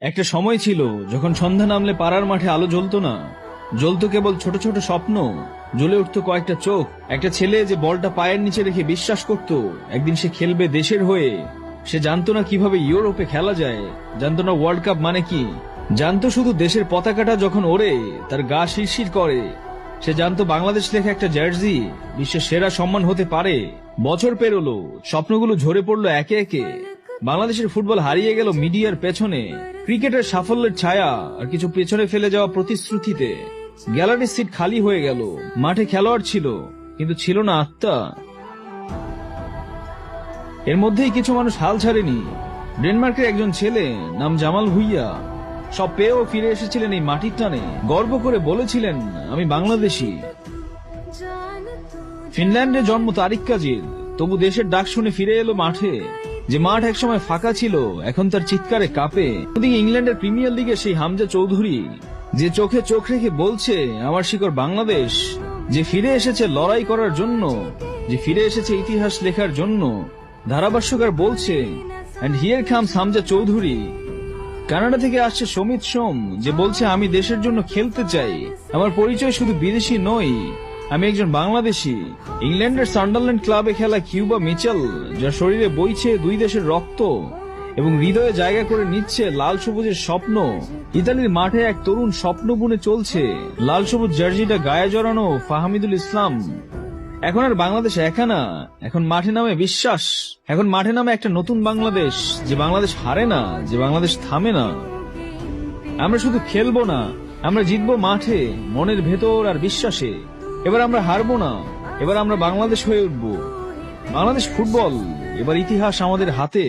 একটা সময় ছিল যখন সন্ধ্যা নামলে পাড়ার মাঠে আলো জ্বলতো না, জ্বলতো কেবল ছোট ছোট স্বপ্ন, জ্বলে উঠতো কয়েকটা চোখ। একটা ছেলে যে বলটা পায়ের নিচে রেখে বিশ্বাস করত একদিন সে খেলবে দেশের হয়ে। সে জানতো না কিভাবে ইউরোপে খেলা যায়, জানতো না ওয়ার্ল্ড কাপ মানে কি, জানতো শুধু দেশের পতাকাটা যখন ওড়ে তার গা শিরশির করে। সে জানতো বাংলাদেশ লেখা একটা জার্সি বিশ্বের সেরা সম্মান হতে পারে। বছর পেরোলো, স্বপ্নগুলো ঝরে পড়লো একে একে। বাংলাদেশের ফুটবল হারিয়ে গেল মিডিয়ার পেছনে, ক্রিকেটের সাফল্যের ছায়া আর কিছু পেছনে ফেলে যাওয়া প্রতিশ্রুতিতে। গ্যালারির সিট খালি হয়ে গেল, মাঠে খেলোয়াড় ছিল কিন্তু ছিল না আত্মা। এর মধ্যেই কিছু মানুষ হাল ছাড়েনি। ডেনমার্কের একজন ছেলে নাম জামাল ভুইয়া সব পেয়েও ফিরে এসেছিলেন এই মাটির টানে। গর্ব করে বলেছিলেন, আমি বাংলাদেশী। ফিনল্যান্ডে জন্ম তারিক কাজীর, তবু দেশের ডাক শুনে ফিরে এলো মাঠে। যে মাঠ একসময় ফাঁকা ছিল এখন তার চিৎকারে কাঁপে। ওদিকে ইংল্যান্ডের প্রিমিয়ার লিগে সেই হামজা চৌধুরী, যে চোখে চোখ রেখে বলছে আমার শিকড় বাংলাদেশ, যে ফিরে এসেছে লড়াই করার জন্য, যে ফিরে এসেছে ইতিহাস লেখার জন্য। ধারাভাষ্যকার বলছে, and here comes Hamza Chowdhury. Canada থেকে আসছে সমিত সোম, যে বলছে আমি দেশের জন্য খেলতে চাই, আমার পরিচয় শুধু বিদেশি নই, আমি একজন বাংলাদেশী। ইংল্যান্ডের সান্ডারল্যান্ড ক্লাবে খেলা কিউবা মিচেল, যার শরীরে বইছে দুই দেশের রক্ত এবং হৃদয়ে জায়গা করে নিচ্ছে লাল সবুজের স্বপ্ন। ইতালির মাঠে এক তরুণ স্বপ্ন বুনে চলছে, লাল সবুজ জার্সিটা গায়ে জড়ানো ফাহমিদুল ইসলাম। এখন আর বাংলাদেশ একা না, এখন মাঠে নামে বিশ্বাস, এখন মাঠে নামে একটা নতুন বাংলাদেশ, যে বাংলাদেশ হারে না, যে বাংলাদেশ থামে না। আমরা শুধু খেলবো না, আমরা জিতবো মাঠে, মনের ভেতর আর বিশ্বাসে। এবার আমরা হারবো না, এবার আমরা বাংলাদেশ হয়ে উঠবো। বাংলাদেশ ফুটবল, এবার ইতিহাস আমাদের হাতে।